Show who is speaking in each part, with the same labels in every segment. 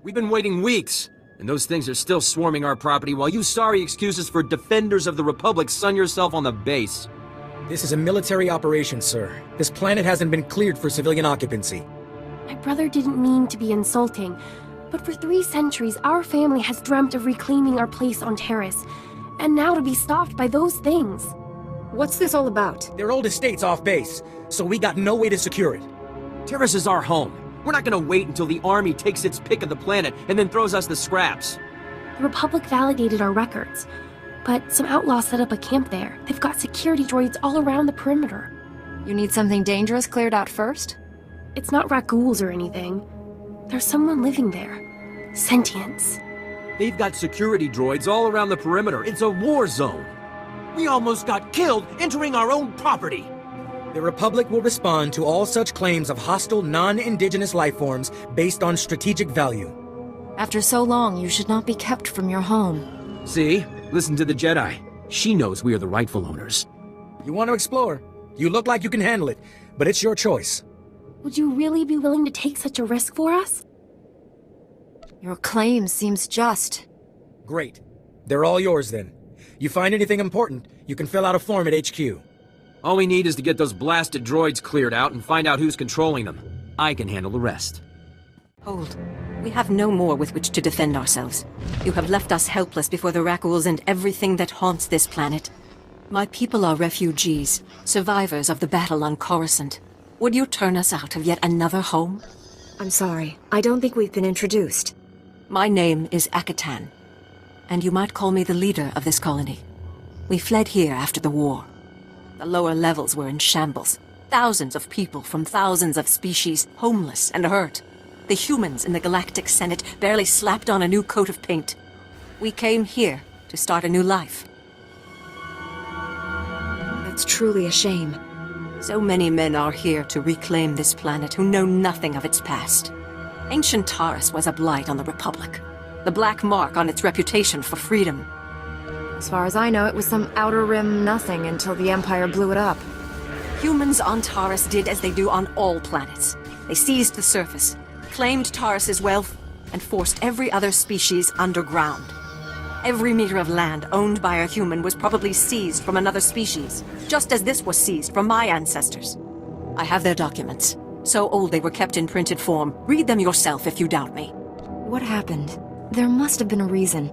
Speaker 1: We've been waiting weeks, and those things are still swarming our property while you sorry excuses for defenders of the Republic sun yourself on the base.
Speaker 2: This is a military operation, sir. This planet hasn't been cleared for civilian occupancy.
Speaker 3: My brother didn't mean to be insulting, but for 3 centuries our family has dreamt of reclaiming our place on Taris, and now to be stopped by those things.
Speaker 4: What's this all about?
Speaker 2: They're old estates off base, so we got no way to secure it.
Speaker 1: Taris is our home. We're not gonna wait until the army takes its pick of the planet and then throws us the scraps.
Speaker 3: The Republic validated our records, but some outlaws set up a camp there. They've got security droids all around the perimeter.
Speaker 4: You need something dangerous cleared out first?
Speaker 3: It's not rat-ghouls or anything. There's someone living there. Sentience.
Speaker 1: They've got security droids all around the perimeter. It's a war zone. We almost got killed entering our own property.
Speaker 2: The Republic will respond to all such claims of hostile, non-indigenous lifeforms based on strategic value.
Speaker 4: After so long, you should not be kept from your home.
Speaker 1: See? Listen to the Jedi. She knows we are the rightful owners.
Speaker 2: You want to explore? You look like you can handle it, but it's your choice.
Speaker 3: Would you really be willing to take such a risk for us?
Speaker 4: Your claim seems just.
Speaker 2: Great. They're all yours then. You find anything important, you can fill out a form at HQ.
Speaker 1: All we need is to get those blasted droids cleared out and find out who's controlling them. I can handle the rest.
Speaker 5: Hold. We have no more with which to defend ourselves. You have left us helpless before the Rakghouls and everything that haunts this planet. My people are refugees, survivors of the battle on Coruscant. Would you turn us out of yet another home?
Speaker 4: I'm sorry. I don't think we've been introduced.
Speaker 5: My name is Akatan, and you might call me the leader of this colony. We fled here after the war. The lower levels were in shambles. Thousands of people from thousands of species, homeless and hurt. The humans in the Galactic Senate barely slapped on a new coat of paint. We came here to start a new life.
Speaker 4: That's truly a shame.
Speaker 5: So many men are here to reclaim this planet who know nothing of its past. Ancient Taris was a blight on the Republic. The black mark on its reputation for freedom.
Speaker 4: As far as I know, it was some outer rim nothing until the Empire blew it up.
Speaker 5: Humans on Taris did as they do on all planets. They seized the surface, claimed Taris's wealth, and forced every other species underground. Every meter of land owned by a human was probably seized from another species, just as this was seized from my ancestors. I have their documents. So old they were kept in printed form. Read them yourself if you doubt me.
Speaker 4: What happened? There must have been a reason.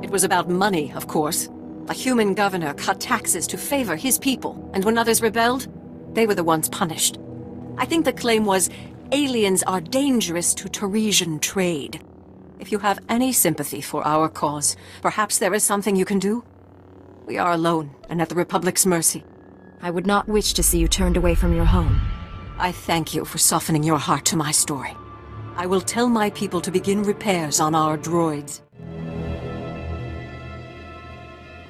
Speaker 5: It was about money, of course. A human governor cut taxes to favor his people, and when others rebelled, they were the ones punished. I think the claim was, aliens are dangerous to Tarisian trade. If you have any sympathy for our cause, perhaps there is something you can do? We are alone, and at the Republic's mercy.
Speaker 4: I would not wish to see you turned away from your home.
Speaker 5: I thank you for softening your heart to my story. I will tell my people to begin repairs on our droids.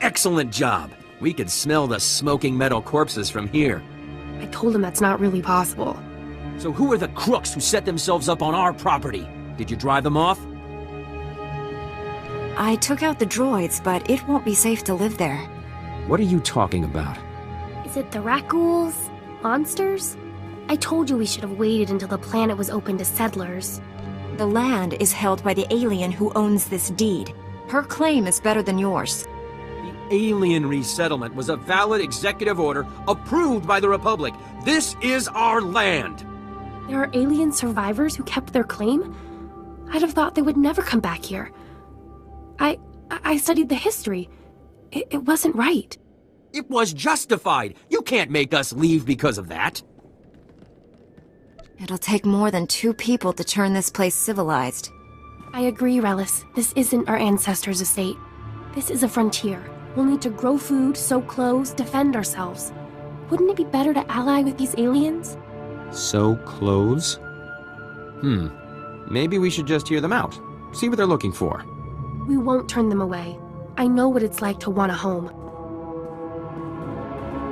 Speaker 1: Excellent job. We could smell the smoking metal corpses from here.
Speaker 3: I told him that's not really possible.
Speaker 1: So who are the crooks who set themselves up on our property? Did you drive them off?
Speaker 4: I took out the droids, but it won't be safe to live there.
Speaker 1: What are you talking about?
Speaker 3: Is it the rat-ghouls? Monsters? I told you we should have waited until the planet was open to settlers.
Speaker 4: The land is held by the alien who owns this deed. Her claim is better than yours.
Speaker 1: The alien resettlement was a valid executive order approved by the Republic. This is our land!
Speaker 3: There are alien survivors who kept their claim? I'd have thought they would never come back here. I studied the history. It wasn't right.
Speaker 1: It was justified. You can't make us leave because of that.
Speaker 4: It'll take more than 2 people to turn this place civilized.
Speaker 3: I agree, Relis. This isn't our ancestors' estate. This is a frontier. We'll need to grow food, sew clothes, defend ourselves. Wouldn't it be better to ally with these aliens?
Speaker 1: Sew clothes? Maybe we should just hear them out. See what they're looking for.
Speaker 3: We won't turn them away. I know what it's like to want a home.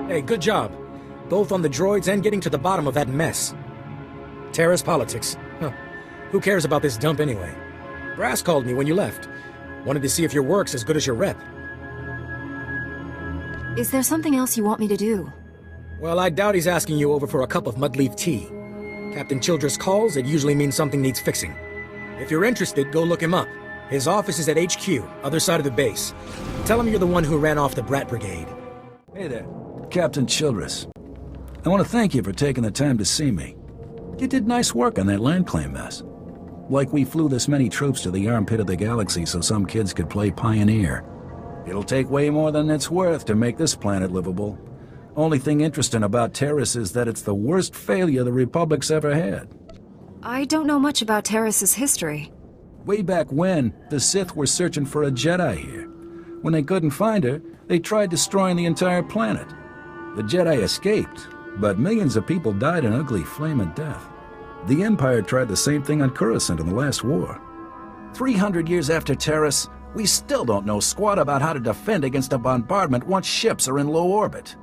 Speaker 2: Hey, good job. Both on the droids and getting to the bottom of that mess. Taris politics. Huh. Who cares about this dump anyway? Brass called me when you left. Wanted to see if your work's as good as your rep.
Speaker 4: Is there something else you want me to do?
Speaker 2: Well, I doubt he's asking you over for a cup of mudleaf tea. Captain Childress calls, it usually means something needs fixing. If you're interested, go look him up. His office is at HQ, other side of the base. Tell him you're the one who ran off the Brat Brigade.
Speaker 6: Hey there, Captain Childress. I want to thank you for taking the time to see me. You did nice work on that land claim mess. Like we flew this many troops to the armpit of the galaxy so some kids could play pioneer. It'll take way more than it's worth to make this planet livable. Only thing interesting about Taris is that it's the worst failure the Republic's ever had.
Speaker 4: I don't know much about Taris's history.
Speaker 6: Way back when, the Sith were searching for a Jedi here. When they couldn't find her, they tried destroying the entire planet. The Jedi escaped, but millions of people died an ugly flaming death. The Empire tried the same thing on Coruscant in the last war. 300 years after Taris, we still don't know squat about how to defend against a bombardment once ships are in low orbit.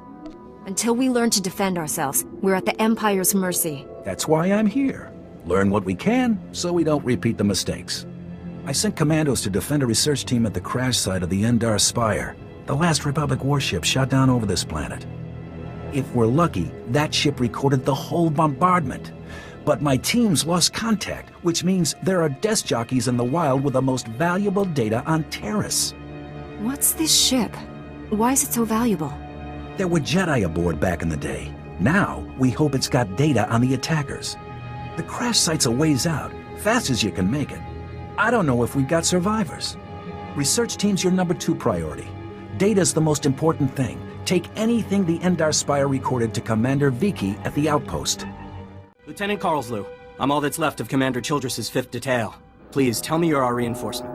Speaker 4: Until we learn to defend ourselves, we're at the Empire's mercy.
Speaker 6: That's why I'm here. Learn what we can, so we don't repeat the mistakes. I sent commandos to defend a research team at the crash site of the Endar Spire, the last Republic warship shot down over this planet. If we're lucky, that ship recorded the whole bombardment. But my teams lost contact, which means there are desk jockeys in the wild with the most valuable data on Taris.
Speaker 4: What's this ship? Why is it so valuable?
Speaker 6: There were Jedi aboard back in the day. Now, we hope it's got data on the attackers. The crash site's a ways out, fast as you can make it. I don't know if we've got survivors. Research team's your number 2 priority. Data's the most important thing. Take anything the Endar Spire recorded to Commander Viki at the outpost.
Speaker 1: Lieutenant Carlslew, I'm all that's left of Commander Childress's 5th detail. Please, tell me you're our reinforcement.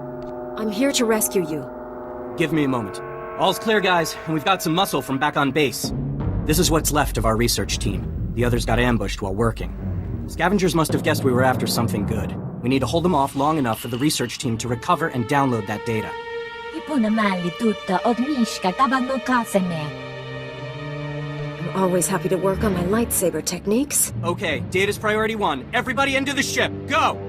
Speaker 4: I'm here to rescue you.
Speaker 1: Give me a moment. All's clear, guys, and we've got some muscle from back on base. This is what's left of our research team. The others got ambushed while working. Scavengers must have guessed we were after something good. We need to hold them off long enough for the research team to recover and download that data.
Speaker 4: I'm always happy to work on my lightsaber techniques.
Speaker 1: Okay, data's priority 1. Everybody into the ship, go!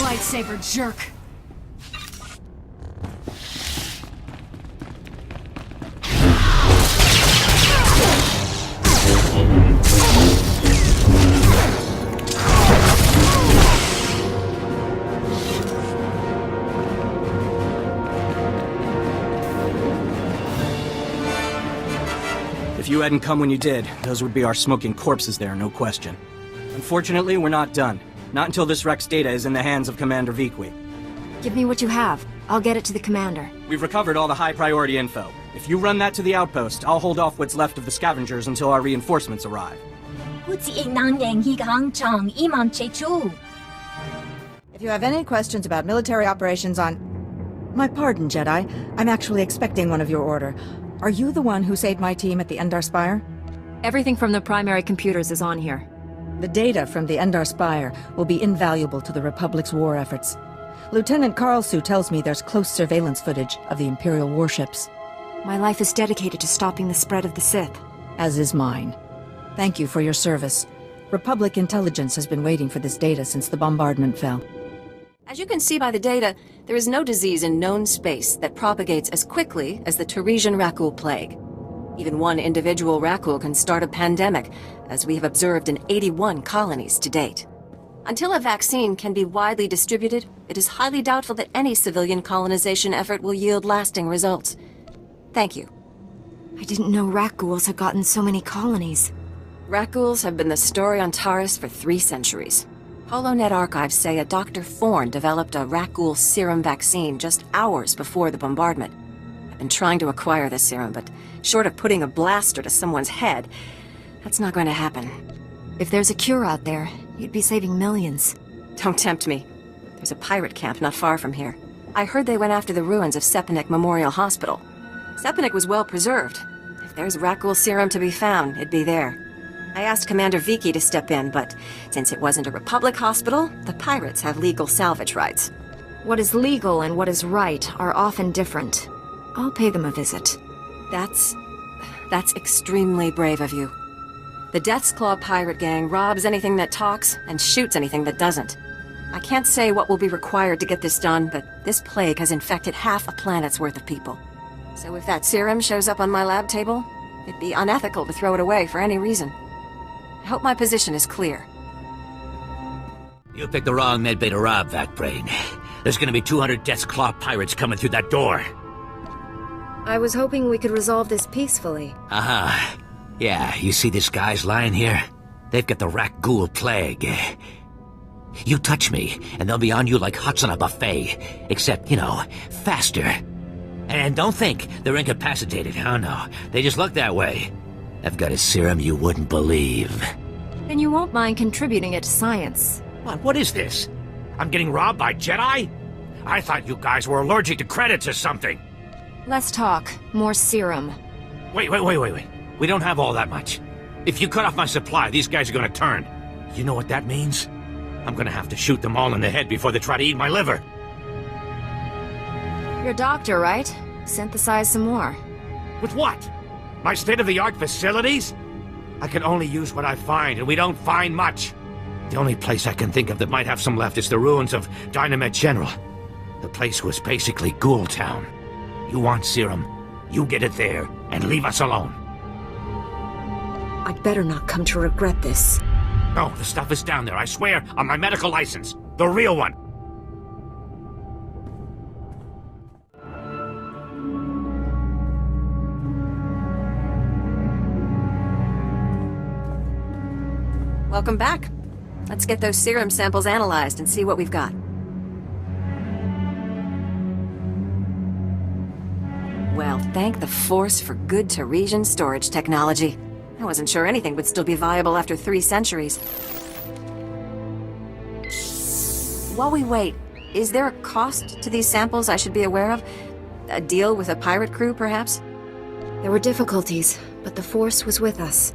Speaker 5: Lightsaber jerk.
Speaker 1: If you hadn't come when you did, those would be our smoking corpses there, no question. Unfortunately, we're not done. Not until this Rex data is in the hands of Commander Viki.
Speaker 4: Give me what you have. I'll get it to the commander.
Speaker 1: We've recovered all the high-priority info. If you run that to the outpost, I'll hold off what's left of the scavengers until our reinforcements arrive.
Speaker 7: If you have any questions about military operations on... My pardon, Jedi. I'm actually expecting one of your order. Are you the one who saved my team at the Endar Spire?
Speaker 4: Everything from the primary computers is on here.
Speaker 7: The data from the Endar Spire will be invaluable to the Republic's war efforts. Lieutenant Carlslew tells me there's close surveillance footage of the Imperial warships.
Speaker 4: My life is dedicated to stopping the spread of the Sith.
Speaker 7: As is mine. Thank you for your service. Republic intelligence has been waiting for this data since the bombardment fell.
Speaker 5: As you can see by the data, there is no disease in known space that propagates as quickly as the Tarisian Rakul plague. Even one individual Rakul can start a pandemic, as we have observed in 81 colonies to date. Until a vaccine can be widely distributed, it is highly doubtful that any civilian colonization effort will yield lasting results. Thank you.
Speaker 4: I didn't know Rakuls had gotten so many colonies.
Speaker 5: Rakuls have been the story on Taris for 3 centuries. HoloNet archives say a Dr. Thorne developed a Rakghoul serum vaccine just hours before the bombardment. I've been trying to acquire this serum, but short of putting a blaster to someone's head, that's not going to happen.
Speaker 4: If there's a cure out there, you'd be saving millions.
Speaker 5: Don't tempt me. There's a pirate camp not far from here. I heard they went after the ruins of Sepanik Memorial Hospital. Sepanik was well preserved. If there's Rakghoul serum to be found, it'd be there. I asked Commander Viki to step in, but since it wasn't a Republic hospital, the pirates have legal salvage rights.
Speaker 4: What is legal and what is right are often different. I'll pay them a visit.
Speaker 5: That's extremely brave of you. The Death's Claw pirate gang robs anything that talks and shoots anything that doesn't. I can't say what will be required to get this done, but this plague has infected half a planet's worth of people. So if that serum shows up on my lab table, it'd be unethical to throw it away for any reason. I hope my position is clear.
Speaker 8: You picked the wrong medbay to rob, Vacbrain. There's gonna be 200 Death's Claw pirates coming through that door.
Speaker 4: I was hoping we could resolve this peacefully.
Speaker 8: Uh-huh. Yeah, you see these guys lying here? They've got the Rakghoul plague. You touch me, and they'll be on you like huts on a buffet. Except, faster. And don't think they're incapacitated. Oh no, they just look that way. I've got a serum you wouldn't believe.
Speaker 4: Then you won't mind contributing it to science.
Speaker 8: What is this? I'm getting robbed by Jedi? I thought you guys were allergic to credits or something.
Speaker 4: Less talk, more serum.
Speaker 8: Wait. We don't have all that much. If you cut off my supply, these guys are gonna turn. You know what that means? I'm gonna have to shoot them all in the head before they try to eat my liver.
Speaker 4: You're a doctor, right? Synthesize some more.
Speaker 8: With what? My state-of-the-art facilities? I can only use what I find, and we don't find much. The only place I can think of that might have some left is the ruins of Dynamet General. The place was basically Ghoul Town. You want serum, you get it there, and leave us alone.
Speaker 4: I'd better not come to regret this.
Speaker 8: No, the stuff is down there, I swear, on my medical license. The real one.
Speaker 5: Welcome back. Let's get those serum samples analyzed and see what we've got. Well, thank the Force for good Taresian storage technology. I wasn't sure anything would still be viable after 3 centuries. While we wait, is there a cost to these samples I should be aware of? A deal with a pirate crew, perhaps?
Speaker 4: There were difficulties, but the Force was with us.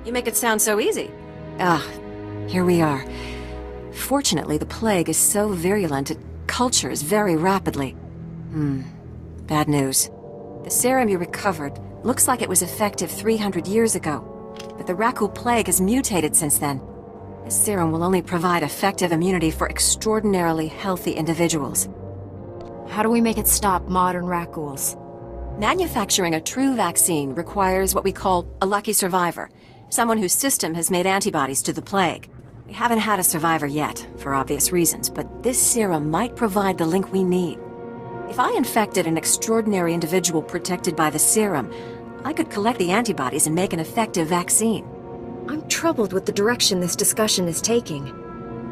Speaker 5: You make it sound so easy. Here we are. Fortunately, the plague is so virulent it cultures very rapidly. Bad news. The serum you recovered looks like it was effective 300 years ago, but the Rakghoul plague has mutated since then. This serum will only provide effective immunity for extraordinarily healthy individuals.
Speaker 4: How do we make it stop modern Rakghouls?
Speaker 5: Manufacturing a true vaccine requires what we call a lucky survivor, someone whose system has made antibodies to the plague. We haven't had a survivor yet, for obvious reasons, but this serum might provide the link we need. If I infected an extraordinary individual protected by the serum, I could collect the antibodies and make an effective vaccine.
Speaker 4: I'm troubled with the direction this discussion is taking.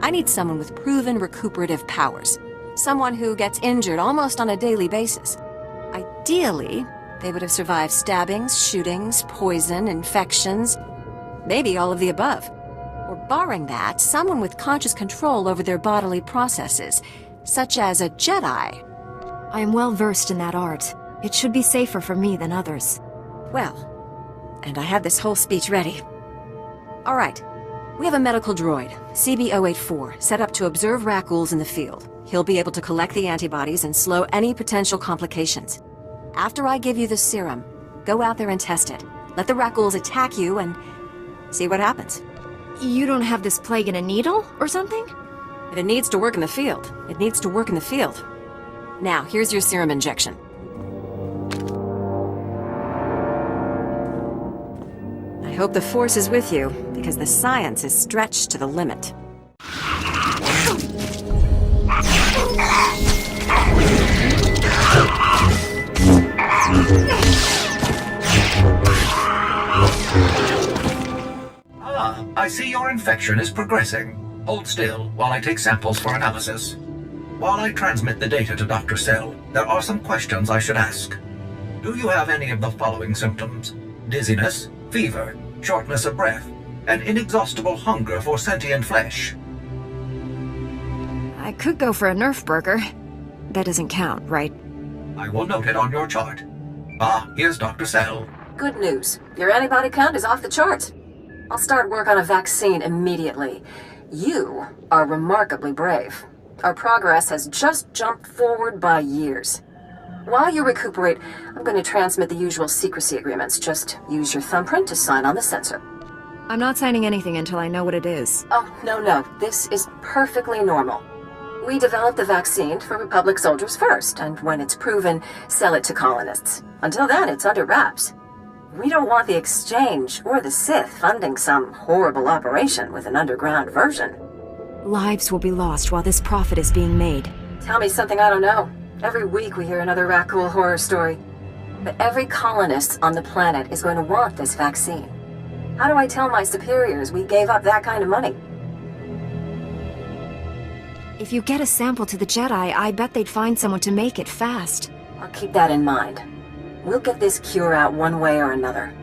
Speaker 5: I need someone with proven recuperative powers. Someone who gets injured almost on a daily basis. Ideally, they would have survived stabbings, shootings, poison, infections, maybe all of the above. Or barring that, someone with conscious control over their bodily processes, such as a Jedi.
Speaker 4: I am well versed in that art. It should be safer for me than others.
Speaker 5: Well, and I have this whole speech ready. All right, we have a medical droid, CB-084, set up to observe Rakghouls in the field. He'll be able to collect the antibodies and slow any potential complications. After I give you the serum, go out there and test it. Let the Rakghouls attack you and see what happens.
Speaker 4: You don't have this plague in a needle or something?
Speaker 5: If it needs to work in the field, it needs to work in the field. Now, here's your serum injection. I hope the Force is with you, because the science is stretched to the limit.
Speaker 9: I see your infection is progressing. Hold still while I take samples for analysis. While I transmit the data to Dr. Cell, there are some questions I should ask. Do you have any of the following symptoms? Dizziness, fever, shortness of breath, and inexhaustible hunger for sentient flesh?
Speaker 4: I could go for a Nerf burger. That doesn't count, right?
Speaker 9: I will note it on your chart. Ah, here's Dr. Cell.
Speaker 5: Good news. Your antibody count is off the charts. I'll start work on a vaccine immediately. You are remarkably brave. Our progress has just jumped forward by years. While you recuperate, I'm going to transmit the usual secrecy agreements. Just use your thumbprint to sign on the sensor.
Speaker 4: I'm not signing anything until I know what it is.
Speaker 5: Oh, no. This is perfectly normal. We developed the vaccine for Republic soldiers first, and when it's proven, sell it to colonists. Until then, it's under wraps. We don't want the Exchange or the Sith funding some horrible operation with an underground version.
Speaker 4: Lives will be lost while this profit is being made.
Speaker 5: Tell me something I don't know. Every week we hear another Rakghoul horror story. But every colonist on the planet is going to want this vaccine. How do I tell my superiors we gave up that kind of money?
Speaker 4: If you get a sample to the Jedi, I bet they'd find someone to make it fast.
Speaker 5: I'll keep that in mind. We'll get this cure out one way or another.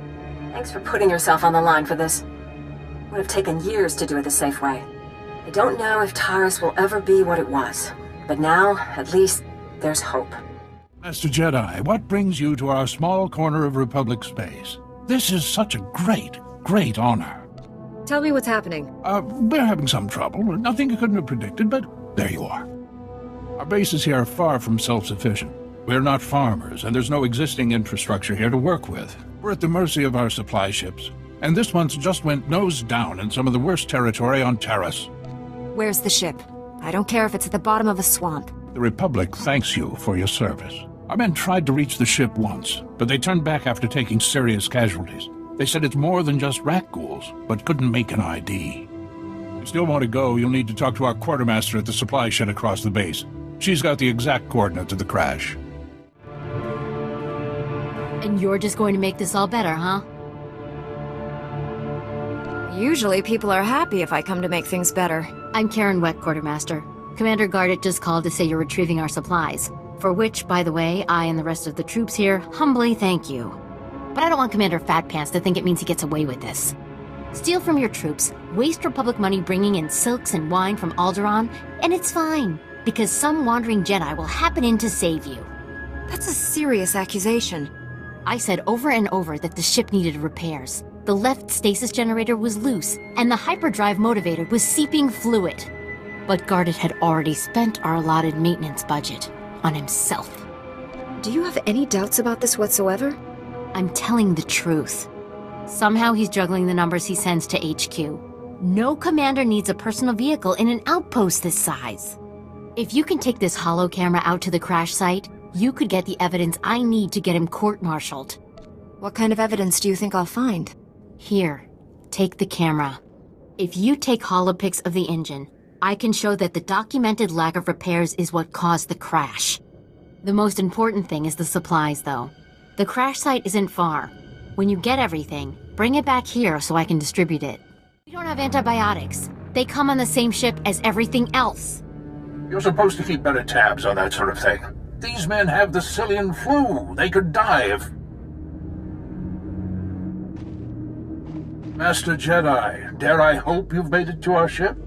Speaker 5: Thanks for putting yourself on the line for this. Would have taken years to do it the safe way. I don't know if Taris will ever be what it was, but now, at least, there's hope.
Speaker 6: Master Jedi, what brings you to our small corner of Republic space? This is such a great honor.
Speaker 4: Tell me what's happening.
Speaker 6: We're having some trouble. Nothing you couldn't have predicted, but there you are. Our bases here are far from self-sufficient. We're not farmers, and there's no existing infrastructure here to work with. We're at the mercy of our supply ships, and this one's just went nose down in some of the worst territory on Taris.
Speaker 4: Where's the ship? I don't care if it's at the bottom of a swamp.
Speaker 6: The Republic thanks you for your service. Our men tried to reach the ship once, but they turned back after taking serious casualties. They said it's more than just rat ghouls, but couldn't make an ID. If you still want to go, you'll need to talk to our quartermaster at the supply shed across the base. She's got the exact coordinates of the crash.
Speaker 10: And you're just going to make this all better, huh?
Speaker 4: Usually people are happy if I come to make things better.
Speaker 10: I'm Karen Wet, Quartermaster. Commander Gardet just called to say you're retrieving our supplies. For which, by the way, I and the rest of the troops here humbly thank you. But I don't want Commander Fat Pants to think it means he gets away with this. Steal from your troops, waste Republic money bringing in silks and wine from Alderaan, and it's fine, because some wandering Jedi will happen in to save you.
Speaker 4: That's a serious accusation.
Speaker 10: I said over and over that the ship needed repairs. The left stasis generator was loose, and the hyperdrive motivator was seeping fluid. But Gardet had already spent our allotted maintenance budget on himself.
Speaker 4: Do you have any doubts about this whatsoever?
Speaker 10: I'm telling the truth. Somehow he's juggling the numbers he sends to HQ. No commander needs a personal vehicle in an outpost this size. If you can take this holo camera out to the crash site, you could get the evidence I need to get him court-martialed.
Speaker 4: What kind of evidence do you think I'll find?
Speaker 10: Here, take the camera. If you take holopics of the engine, I can show that the documented lack of repairs is what caused the crash. The most important thing is the supplies, though. The crash site isn't far. When you get everything, bring it back here so I can distribute it. We don't have antibiotics. They come on the same ship as everything else.
Speaker 6: You're supposed to keep better tabs on that sort of thing. These men have the Cillian flu. They could die if... Master Jedi, dare I hope you've made it to our ship?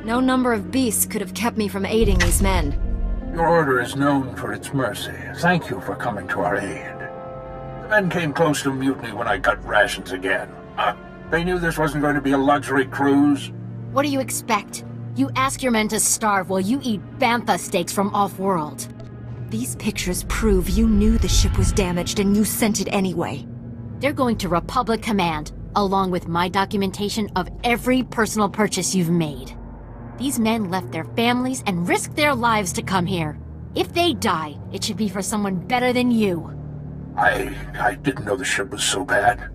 Speaker 4: No number of beasts could have kept me from aiding these men.
Speaker 6: Your order is known for its mercy. Thank you for coming to our aid. The men came close to mutiny when I cut rations again. They knew this wasn't going to be a luxury cruise.
Speaker 10: What do you expect? You ask your men to starve while you eat bantha steaks from off-world.
Speaker 4: These pictures prove you knew the ship was damaged and you sent it anyway.
Speaker 10: They're going to Republic Command, along with my documentation of every personal purchase you've made. These men left their families and risked their lives to come here. If they die, it should be for someone better than you.
Speaker 6: I didn't know the ship was so bad.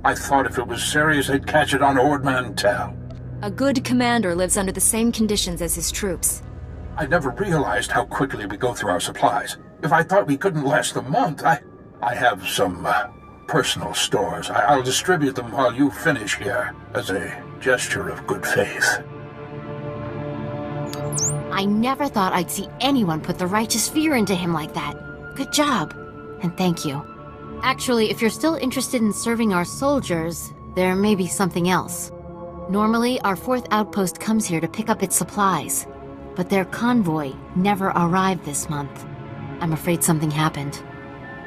Speaker 6: I thought if it was serious, they'd catch it on Ord Mantell.
Speaker 4: A good commander lives under the same conditions as his troops.
Speaker 6: I never realized how quickly we go through our supplies. If I thought we couldn't last a month, I have some personal stores. I'll distribute them while you finish here as a gesture of good faith.
Speaker 10: I never thought I'd see anyone put the righteous fear into him like that. Good job. And thank you. Actually, if you're still interested in serving our soldiers, there may be something else. Normally, our 4th outpost comes here to pick up its supplies, but their convoy never arrived this month. I'm afraid something happened.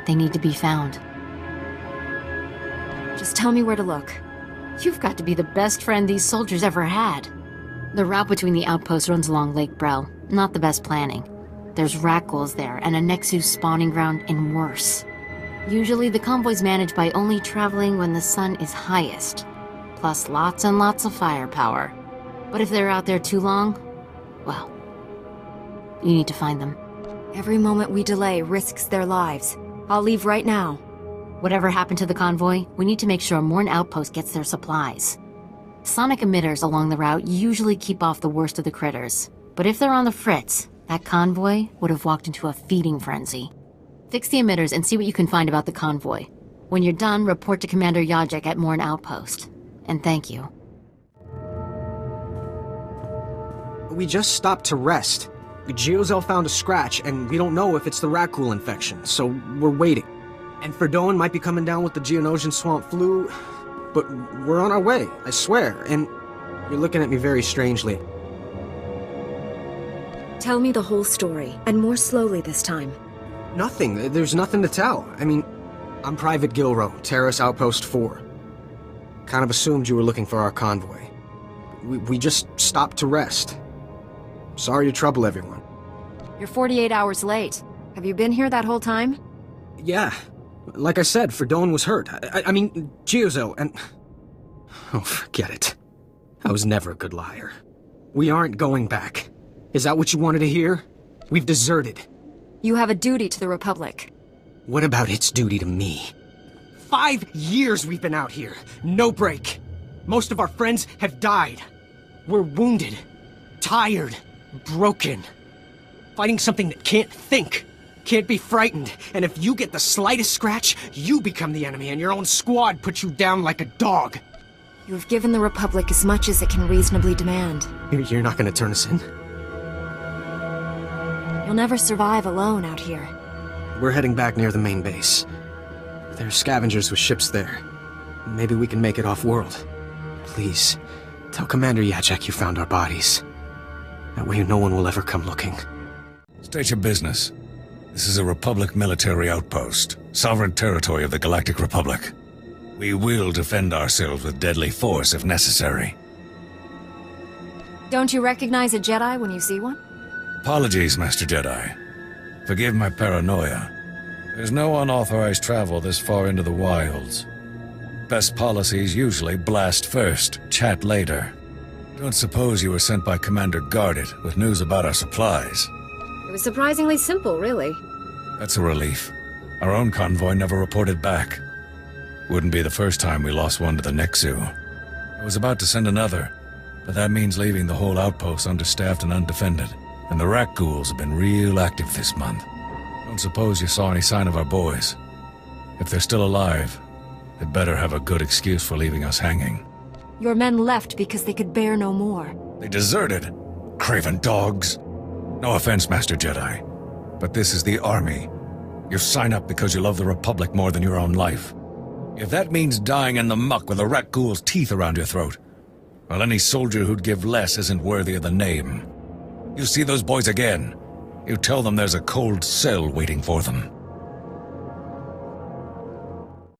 Speaker 10: They need to be found.
Speaker 4: Just tell me where to look.
Speaker 10: You've got to be the best friend these soldiers ever had. The route between the outposts runs along Lake Brel. Not the best planning. There's rat ghouls there, and a Nexus spawning ground, and worse. Usually the convoy's managed by only traveling when the sun is highest, plus lots and lots of firepower. But if they're out there too long, well, you need to find them.
Speaker 4: Every moment we delay risks their lives. I'll leave right now.
Speaker 10: Whatever happened to the convoy, we need to make sure Morn Outpost gets their supplies. Sonic emitters along the route usually keep off the worst of the critters, but if they're on the fritz, that convoy would have walked into a feeding frenzy. Fix the emitters and see what you can find about the convoy. When you're done, report to Commander Yajek at Morn Outpost. And thank you.
Speaker 11: We just stopped to rest. Geozel found a scratch, and we don't know if it's the rat ghoul infection, so we're waiting. And Ferdone might be coming down with the Geonosian swamp flu, but we're on our way, I swear, and you're looking at me very strangely.
Speaker 4: Tell me the whole story, and more slowly this time.
Speaker 11: Nothing. There's nothing to tell. I mean, I'm Private Gilro, Taris Outpost 4. Kind of assumed you were looking for our convoy. We just stopped to rest. Sorry to trouble everyone.
Speaker 4: You're 48 hours late. Have you been here that whole time?
Speaker 11: Yeah. Like I said, Ferdone was hurt. I mean, Geozo, and... Oh, forget it. I was never a good liar. We aren't going back. Is that what you wanted to hear? We've deserted.
Speaker 4: You have a duty to the Republic.
Speaker 11: What about its duty to me? 5 years we've been out here. No break. Most of our friends have died. We're wounded. Tired. Broken. Fighting something that can't think. Can't be frightened. And if you get the slightest scratch, you become the enemy and your own squad puts you down like a dog.
Speaker 4: You have given the Republic as much as it can reasonably demand.
Speaker 11: You're not gonna turn us in?
Speaker 4: You'll never survive alone out here.
Speaker 11: We're heading back near the main base. There's scavengers with ships there. Maybe we can make it off-world. Please, tell Commander Yajek you found our bodies. That way no one will ever come looking.
Speaker 6: State your business. This is a Republic military outpost, sovereign territory of the Galactic Republic. We will defend ourselves with deadly force if necessary.
Speaker 4: Don't you recognize a Jedi when you see one?
Speaker 6: Apologies, Master Jedi. Forgive my paranoia. There's no unauthorized travel this far into the wilds. Best policies usually blast first, chat later. Don't suppose you were sent by Commander Guarded with news about our supplies.
Speaker 4: It was surprisingly simple, really.
Speaker 6: That's a relief. Our own convoy never reported back. Wouldn't be the first time we lost one to the Nexu. I was about to send another, but that means leaving the whole outpost understaffed and undefended. And the rat ghouls have been real active this month. Don't suppose you saw any sign of our boys. If they're still alive, they'd better have a good excuse for leaving us hanging.
Speaker 4: Your men left because they could bear no more.
Speaker 6: They deserted. Craven dogs. No offense, Master Jedi, but this is the Army. You sign up because you love the Republic more than your own life. If that means dying in the muck with a rat ghoul's teeth around your throat, well, any soldier who'd give less isn't worthy of the name. You see those boys again, you tell them there's a cold cell waiting for them.